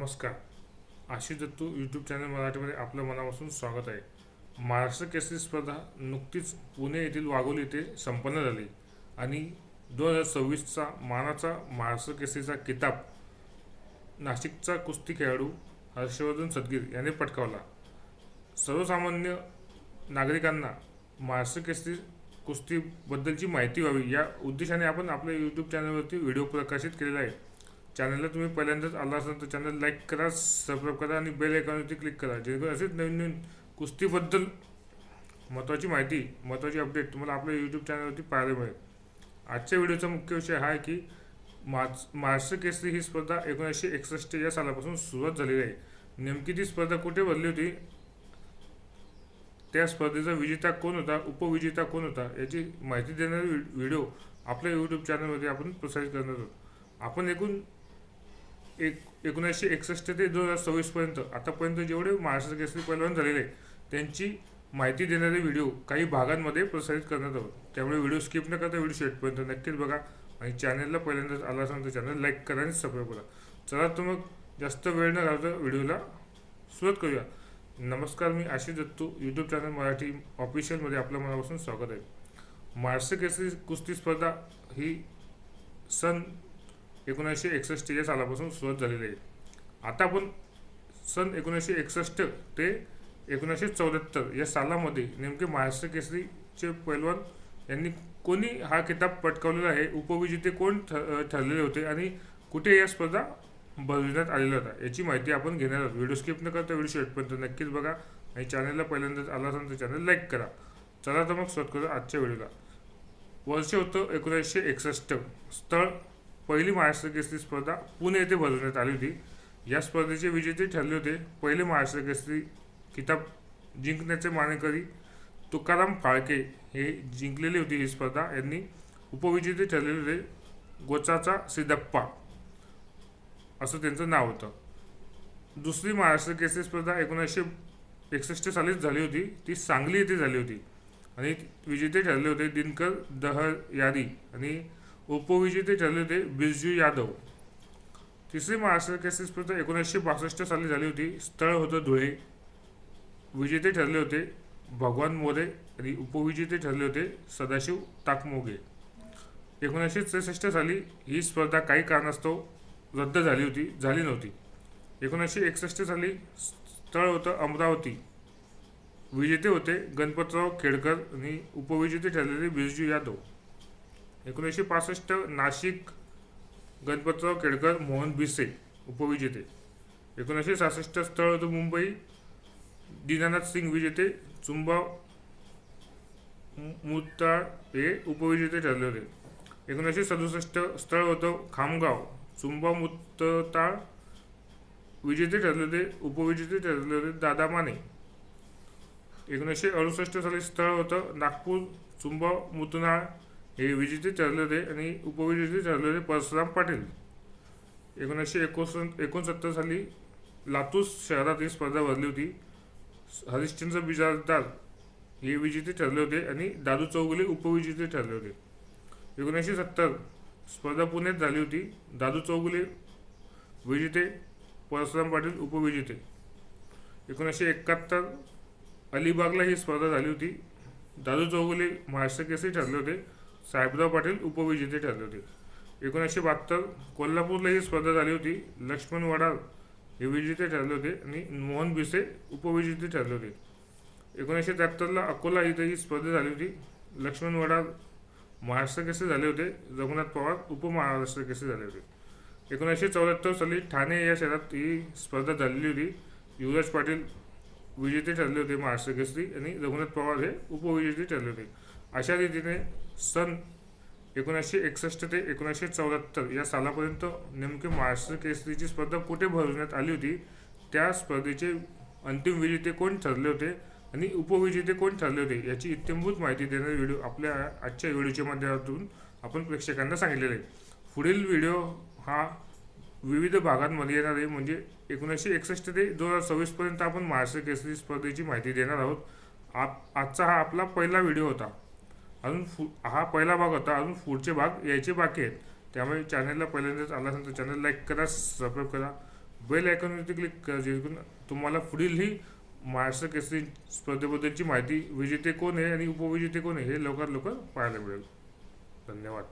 नमस्कार. Ashish Dattu YouTube channel मराठीमध्ये आपलं मनापासून स्वागत आहे. महाराष्ट्र केसरी स्पर्धा नुकतीच पुणे येथील वाघोली येथे संपन्न झाली आणि 2026चा मानाचा महाराष्ट्र केसरीचा किताब नाशिकचा कुस्ती खेळाडू हर्षवर्धन सदगीर याने पटकावला. सर्वसामान्य नागरिकांना महाराष्ट्र केसरी कुस्तीबद्दलची माहिती व्हावी या उद्देशाने आपण आपल्या यूट्यूब चॅनलवरती व्हिडिओ प्रकाशित केलेला आहे. चॅनलला तुम्ही पहिल्यांदाच आला असाल तर चॅनल लाईक करा, सबस्क्राईब करा आणि बेल आयकॉनवरती क्लिक करा, जेणेकरून असेच नवीन नवीन कुस्तीबद्दल महत्त्वाची माहिती, महत्त्वाची अपडेट तुम्हाला आपल्या यूट्यूब चॅनलवरती पाहायला मिळेल. आजच्या व्हिडिओचा मुख्य विषय हा आहे की महाराष्ट्र केसरी ही स्पर्धा 1961 या सालापासून सुरुवात झालेली आहे. नेमकी ती स्पर्धा कुठे भरली होती, त्या स्पर्धेचा विजेता कोण होता, उपविजेता कोण होता याची माहिती देणारे व्हिडिओ आपल्या यूट्यूब चॅनलमध्ये आपण प्रसारित करणार आहोत. आपण 1961 ते 2026 पर्यंत आतापर्यंत जेवढे महाराष्ट्र केसरी पैलवान झालेले त्यांची माहिती देणारे व्हिडिओ काही भागांमध्ये प्रसारित करण्यात आहोत. त्यामुळे व्हिडिओ स्किप न करता व्हिडिओ शेवटपर्यंत नक्कीच बघा आणि चॅनलला पहिल्यांदाच आला असेल तर चॅनल लाईक करा आणि सबस्क्राईब करा. चला तर मग जास्त वेळ न घालता व्हिडिओला सुरुवात करूया. नमस्कार, मी आशिष दत्तू यूट्यूब चॅनल मराठी ऑफिशियलमध्ये आपलं मनापासून स्वागत आहे. महाराष्ट्र केसरी कुस्ती स्पर्धा ही सन 1961 या सालापासून सुरुवात झालेली आहे. आता आपण सन 1961 ते 1974 या सालामध्ये नेमके महाराष्ट्र केसरीचे पैलवान यांनी कोणी हा किताब पटकावलेला आहे, उपविजेते कोण ठरलेले होते आणि कुठे या स्पर्धा भरविण्यात आलेल्या होत्या याची माहिती आपण घेणार आहोत. व्हिडिओ स्किप न करता व्हिडिओ शेवटपर्यंत नक्कीच बघा आणि चॅनलला पहिल्यांदाच आला असेल तर चॅनल लाईक करा. चला तर मग सुरुवात करू आजच्या व्हिडिओला. वर्ष होतं 1961. स्थळ पहिली महाराष्ट्र केसरी स्पर्धा पुणे येथे भरवण्यात आली होती. या स्पर्धेचे विजेते ठरले होते पहिले महाराष्ट्र केसरी किताब जिंकण्याचे मानकरी तुकाराम फाळके हे जिंकलेली होती ही स्पर्धा. यांनी उपविजेते ठरलेले होते गोचाचा सिद्धप्पा असं त्यांचं नाव होतं. दुसरी महाराष्ट्र केसरी स्पर्धा 1961 सालीच झाली होती. ती सांगली येथे झाली होती आणि विजेते ठरले होते दिनकर दहयारी आणि उपविजेते ठरले होते बिरजू यादव. तिसरी महाराष्ट्र केसरी स्पर्धा 1962 साली झाली होती. स्थळ होतं धुळे. विजेते ठरले होते भगवान मोरे आणि उपविजेते ठरले होते सदाशिव ताकमोगे. 1963 साली ही स्पर्धा काही कारणास्तव रद्द झाली नव्हती. 1961 साली स्थळ होतं अमरावती. विजेते होते गणपतराव खेडकर आणि उपविजेते ठरलेले बिरजू यादव. 1965 नाशिक, गणपतराव खेडकर, मोहन भिसे उपविजेते. 1966 स्थळ होतं मुंबई. दीनानाथ सिंग विजेते, चुंबा मुताळ हे उपविजेते ठरले होते. 1967 स्थळ होतं खामगाव. चुंबा मुताळ विजेते ठरले होते, उपविजेते ठरले होते दादा माने. 1968 साली स्थळ होतं नागपूर. चुंबा मुतनाळ हे विजेते ठरले होते आणि उपविजेते ठरले होते परशुराम पाटील. 1969 साली लातूर शहरात ही स्पर्धा भरली होती. हरिश्चंद्र बिराजदार हे विजेते ठरले होते आणि दादू चौगुले उपविजेते ठरले होते. 1970 स्पर्धा पुण्यात झाली होती. दादू चौगुले विजेते, परशुराम पाटील उपविजेते. 1971 अलिबागला ही स्पर्धा झाली होती. दादू चौगुले महाराष्ट्र केसरी ठरले होते, साहेबराव पाटील उपविजेते ठरले होते. 1972 कोल्हापूरला ही स्पर्धा झाली होती. लक्ष्मण वडार हे विजेते ठरले होते आणि मोहन भिसे उपविजेते ठरले होते. 1973 अकोला इथे ही स्पर्धा झाली होती. लक्ष्मण वडार महाराष्ट्र केसरी झाले होते, रघुनाथ पवार उपमहाराष्ट्र केसरी झाले होते. 1974 साली ठाणे या शहरात ही स्पर्धा झालेली होती. युवराज पाटील विजेते ठरले होते महाराष्ट्र केसरी आणि रघुनाथ पवार हे उपविजेते ठरले होते. अशा रीतीने सन 1961 ते 1974 या सालापर्यंत नेमके महाराष्ट्र केसरीची स्पर्धा कुठे भरवण्यात आली होती, त्या स्पर्धेचे अंतिम विजेते कोण ठरले होते आणि उपविजेते कोण ठरले होते याची इत्थंभूत माहिती देणारे व्हिडिओ आपल्या आजच्या व्हिडिओच्या माध्यमातून आपण प्रेक्षकांना सांगितलेले आहे. पुढील व्हिडिओ हा विविध भागांमध्ये येणार आहे. म्हणजे 1961 ते 2026 पर्यंत आपण महाराष्ट्र केसरी स्पर्धेची माहिती देणार आहोत. आजचा हा आपला पहिला व्हिडिओ होता. अजून हा पहिला भाग होता. अजून पुढचे भाग यायचे बाकी आहेत. त्यामुळे चॅनलला पहिल्यांदाच आला असेल तर चॅनल लाईक करा, सबस्क्राईब करा बेल आयकॉनवरती क्लिक करा, जेणेकरून तुम्हाला पुढीलही महाराष्ट्र केसरी स्पर्धेबद्दलची माहिती, विजेते कोण आहे आणि उपविजेते कोण आहे हे लवकर पाहायला मिळेल. धन्यवाद.